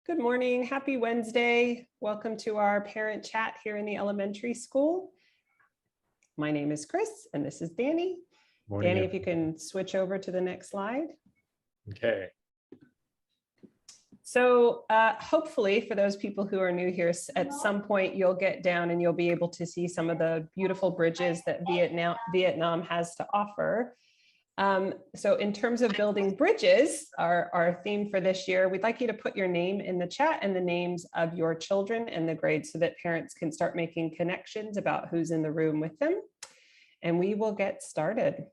Good morning. Happy Wednesday. Welcome to our parent chat here in the elementary school. My name is Chris and this is Danny. Morning, Danny, if you can switch over to the next slide. Okay. So hopefully for those people who are new here, at some point you'll get down and you'll be able to see some of the beautiful bridges that Vietnam has to offer. So in terms of building bridges, our theme for this year, we'd like you to put your name in the chat and the names of your children and the grades so that parents can start making connections about who's in the room with them. And we will get started.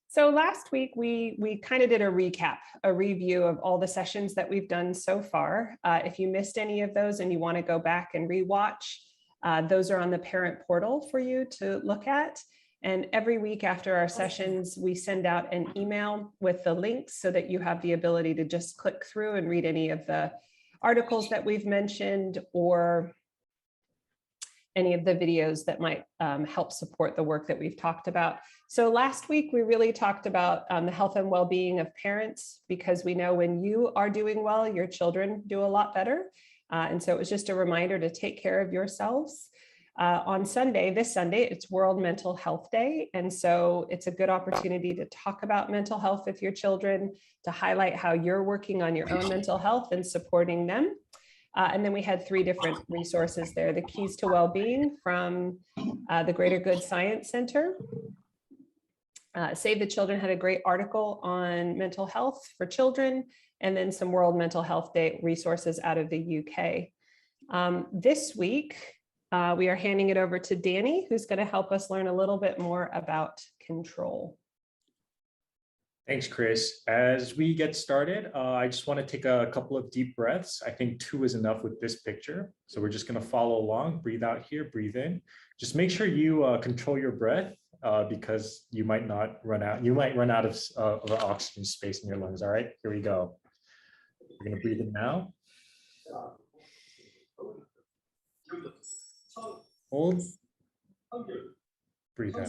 So last week, we kind of did a recap, a review of all the sessions that we've done so far. If you missed any of those and you want to go back and rewatch, those are on the parent portal for you to look at. And every week after our sessions, we send out an email with the links so that you have the ability to just click through and read any of the articles that we've mentioned or any of the videos that might help support the work that we've talked about. So last week, we really talked about the health and well-being of parents, because we know when you are doing well, your children do a lot better. And so it was just a reminder to take care of yourselves. On Sunday, this Sunday, it's World Mental Health Day. And so it's a good opportunity to talk about mental health with your children, to highlight how you're working on your own mental health and supporting them. And then we had 3 different resources there. The Keys to Wellbeing from the Greater Good Science Center. Save the Children had a great article on mental health for children, and then some World Mental Health Day resources out of the UK. This week, we are handing it over to Danny, who's going to help us learn a little bit more about control. Thanks, Chris. As we get started, I just want to take a couple of deep breaths. I think 2 is enough with this picture. So we're just going to follow along. Breathe out here, breathe in. Just make sure you control your breath because you might not run out. You might run out of oxygen space in your lungs. All right, here we go. We're going to breathe in now. Hold. Breathe out.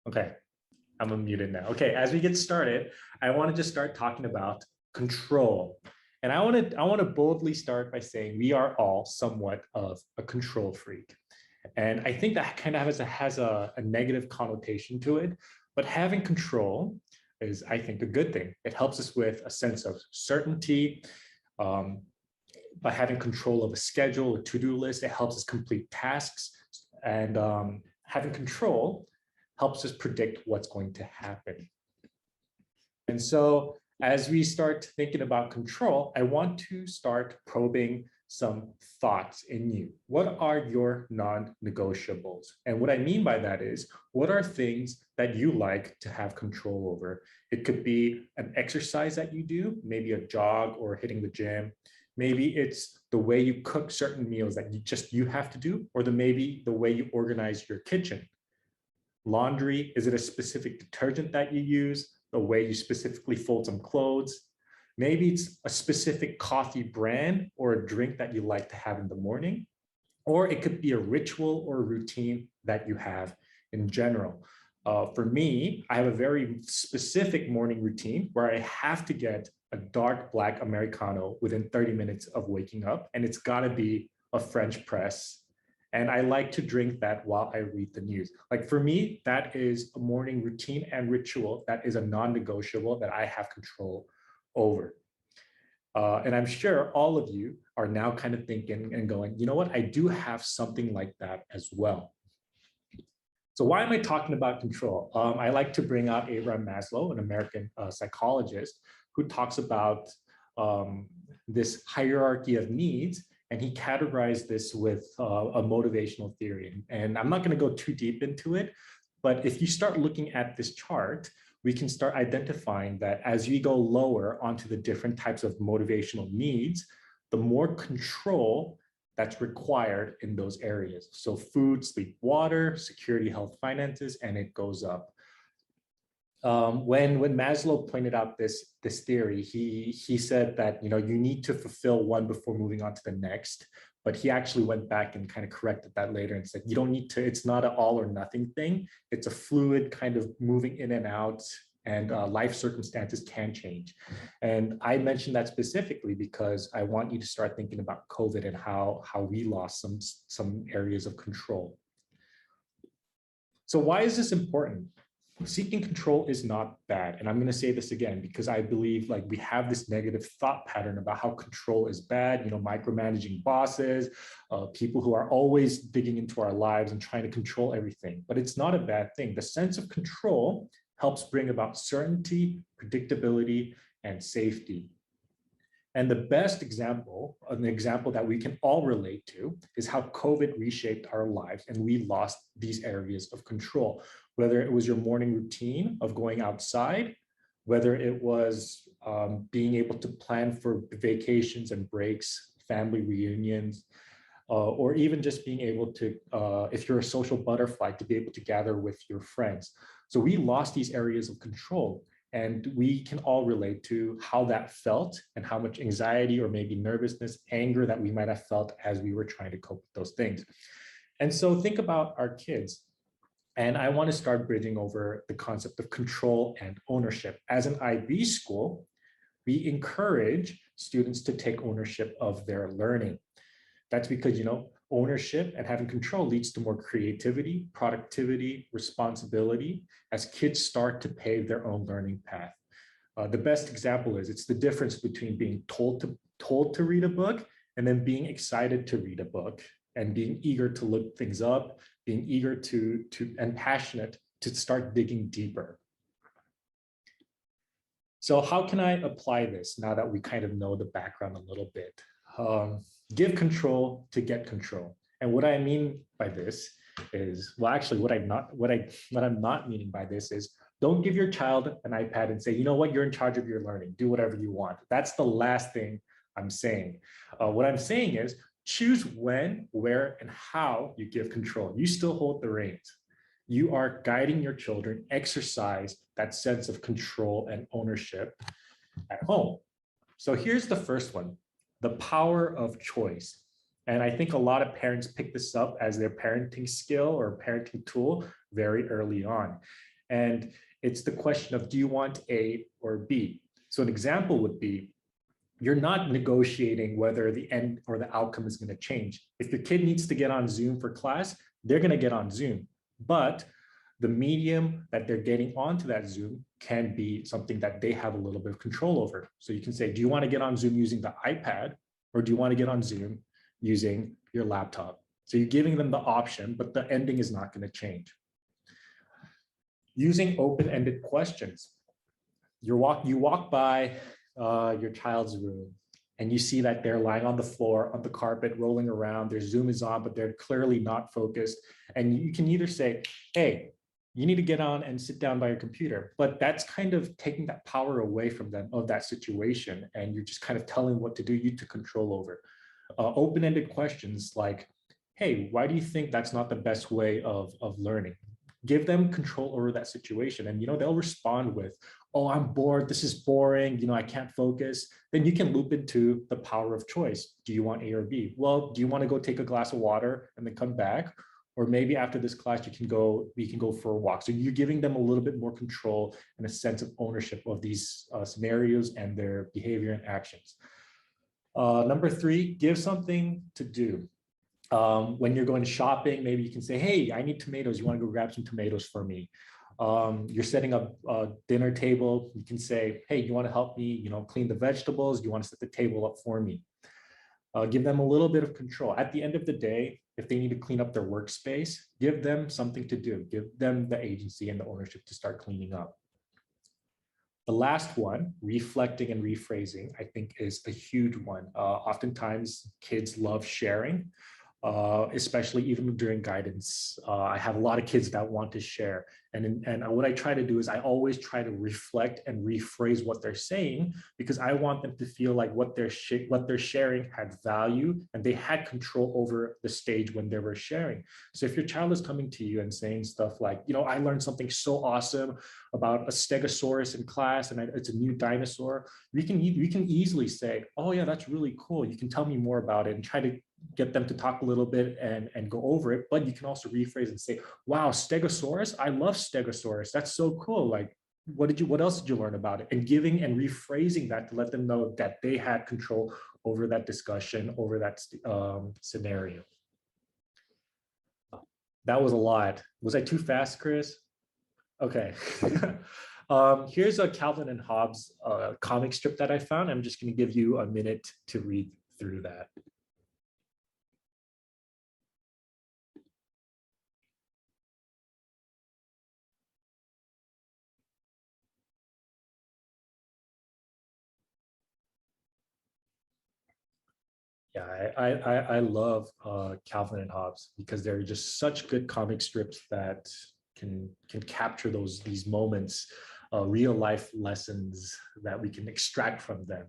Okay, I'm unmuted now. Okay, as we get started, I want to just start talking about control. And I want to boldly start by saying we are all somewhat of a control freak. And I think that kind of has a negative connotation to it, but having control is, I think, a good thing. It helps us with a sense of certainty. By having control of a schedule, a to-do list, it helps us complete tasks. And having control helps us predict what's going to happen. And so as we start thinking about control, I want to start probing some thoughts in you. What are your non-negotiables? And what I mean by that is, what are things that you like to have control over? It could be an exercise that you do, maybe a jog or hitting the gym. Maybe it's the way you cook certain meals that you have to do, or maybe the way you organize your kitchen. Laundry, is it a specific detergent that you use? The way you specifically fold some clothes? Maybe it's a specific coffee brand or a drink that you like to have in the morning, or it could be a ritual or a routine that you have in general. For me, I have a very specific morning routine where I have to get a dark black Americano within 30 minutes of waking up, and it's gotta be a French press. And I like to drink that while I read the news. Like for me, that is a morning routine and ritual that is a non-negotiable that I have control over. And I'm sure all of you are now kind of thinking and going, you know what, I do have something like that as well. So why am I talking about control? I like to bring out Abraham Maslow, an American psychologist, who talks about this hierarchy of needs. And he categorized this with a motivational theory. And I'm not going to go too deep into it, but if you start looking at this chart, we can start identifying that as we go lower onto the different types of motivational needs, the more control that's required in those areas. So food, sleep, water, security, health, finances, and it goes up. When Maslow pointed out this theory, he said that you need to fulfill one before moving on to the next. But he actually went back and kind of corrected that later and said you don't need to. It's not an all or nothing thing. It's a fluid kind of moving in and out, and life circumstances can change. And I mentioned that specifically because I want you to start thinking about COVID and how we lost some areas of control. So why is this important? Seeking control is not bad. And I'm going to say this again, because I believe we have this negative thought pattern about how control is bad, micromanaging bosses, people who are always digging into our lives and trying to control everything. But it's not a bad thing. The sense of control helps bring about certainty, predictability, and safety. And the best example, an example that we can all relate to, is how COVID reshaped our lives and we lost these areas of control. Whether it was your morning routine of going outside, whether it was being able to plan for vacations and breaks, family reunions, or even just being able to, if you're a social butterfly, to be able to gather with your friends. So we lost these areas of control. And we can all relate to how that felt and how much anxiety or maybe nervousness, anger that we might have felt as we were trying to cope with those things. And so think about our kids. And I want to start bridging over the concept of control and ownership. As an IB school, we encourage students to take ownership of their learning. That's because, ownership and having control leads to more creativity, productivity, responsibility as kids start to pave their own learning path. The best example is it's the difference between being told to read a book and then being excited to read a book and being eager to look things up, being eager to and passionate to start digging deeper. So how can I apply this now that we kind of know the background a little bit? Give control to get control. And what I mean by this is, well, actually what I'm not meaning by this is don't give your child an iPad and say, you know what, you're in charge of your learning, do whatever you want. That's the last thing I'm saying. What I'm saying is choose when, where, and how you give control. You still hold the reins. You are guiding your children, exercise that sense of control and ownership at home. So here's the first one. The power of choice. And I think a lot of parents pick this up as their parenting skill or parenting tool very early on. And it's the question of, do you want A or B? So an example would be, you're not negotiating whether the end or the outcome is going to change. If your kid needs to get on Zoom for class, they're going to get on Zoom. But the medium that they're getting onto that Zoom can be something that they have a little bit of control over. So you can say, do you want to get on Zoom using the iPad, or do you want to get on Zoom using your laptop? So you're giving them the option, but the ending is not going to change. Using open-ended questions. You walk by your child's room and you see that they're lying on the floor, on the carpet, rolling around. Their Zoom is on, but they're clearly not focused. And you can either say, hey, you need to get on and sit down by your computer. But that's kind of taking that power away from them of that situation. And you're just kind of telling what to do, you to control over. Open-ended questions like, hey, why do you think that's not the best way of learning? Give them control over that situation. And, they'll respond with, oh, I'm bored. This is boring. I can't focus. Then you can loop into the power of choice. Do you want A or B? Well, do you want to go take a glass of water and then come back? Or maybe after this class, we can go for a walk. So you're giving them a little bit more control and a sense of ownership of these scenarios and their behavior and actions. Number 3, give something to do. When you're going shopping, maybe you can say, hey, I need tomatoes. You want to go grab some tomatoes for me? You're setting up a dinner table. You can say, hey, you want to help me, clean the vegetables? You want to set the table up for me? Give them a little bit of control. At the end of the day, if they need to clean up their workspace, give them something to do. Give them the agency and the ownership to start cleaning up. The last one, reflecting and rephrasing, I think is a huge one. Oftentimes, kids love sharing. especially even during guidance. I have a lot of kids that want to share. And what I try to do is I always try to reflect and rephrase what they're saying, because I want them to feel like what they're sharing had value and they had control over the stage when they were sharing. So if your child is coming to you and saying stuff like, I learned something so awesome about a stegosaurus in class and it's a new dinosaur, we can easily say, oh yeah, that's really cool. You can tell me more about it, and try to get them to talk a little bit and go over it. But you can also rephrase and say, wow, stegosaurus, I love stegosaurus, that's so cool. Like, what else did you learn about it? And giving and rephrasing that to let them know that they had control over that discussion, over that scenario. That was a lot. Was I too fast, Chris? Okay. Here's a Calvin and Hobbes comic strip that I found. I'm just going to give you a minute to read through that. Yeah, I love Calvin and Hobbes, because they're just such good comic strips that can capture these moments, real life lessons that we can extract from them.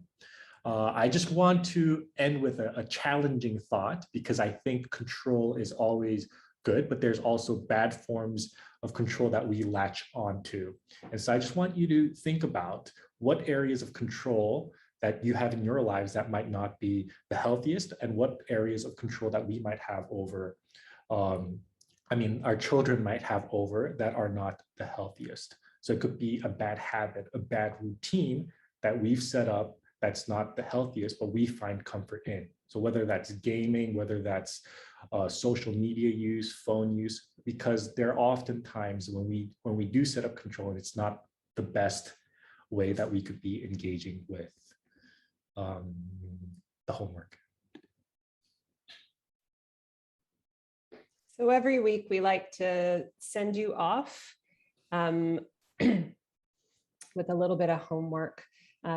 I just want to end with a challenging thought, because I think control is always good, but there's also bad forms of control that we latch onto. And so I just want you to think about what areas of control that you have in your lives that might not be the healthiest, and what areas of control that we might have over, our children might have over, that are not the healthiest. So it could be a bad habit, a bad routine that we've set up that's not the healthiest, but we find comfort in. So whether that's gaming, whether that's social media use, phone use, because there are often times when we do set up control, and it's not the best way that we could be engaging with the homework. So every week we like to send you off with a little bit of homework.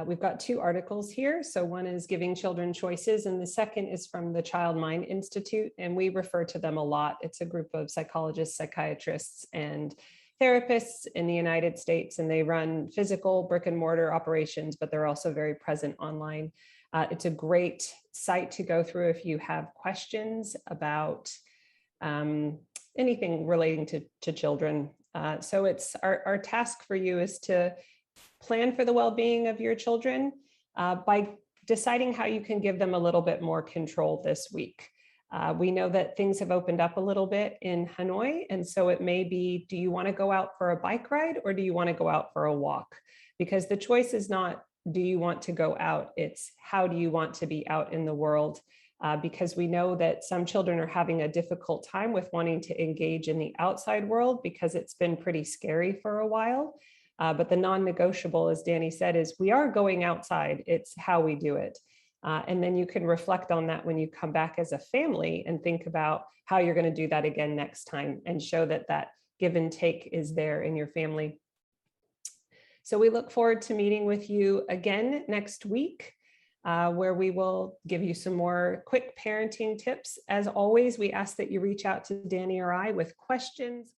We've got two articles here. So one is Giving Children Choices, and the second is from the Child Mind Institute, and we refer to them a lot. It's a group of psychologists, psychiatrists, and therapists in the United States, and they run physical brick and mortar operations, but they're also very present online. It's a great site to go through if you have questions about anything relating to children. So it's our task for you is to plan for the well-being of your children by deciding how you can give them a little bit more control this week. We know that things have opened up a little bit in Hanoi, and so it may be, do you want to go out for a bike ride, or do you want to go out for a walk? Because the choice is not, do you want to go out? It's how do you want to be out in the world? Because we know that some children are having a difficult time with wanting to engage in the outside world because it's been pretty scary for a while. But the non-negotiable, as Danny said, is we are going outside. It's how we do it. And then you can reflect on that when you come back as a family and think about how you're going to do that again next time, and show that that give and take is there in your family. So we look forward to meeting with you again next week, where we will give you some more quick parenting tips. As always, we ask that you reach out to Danny or I with questions.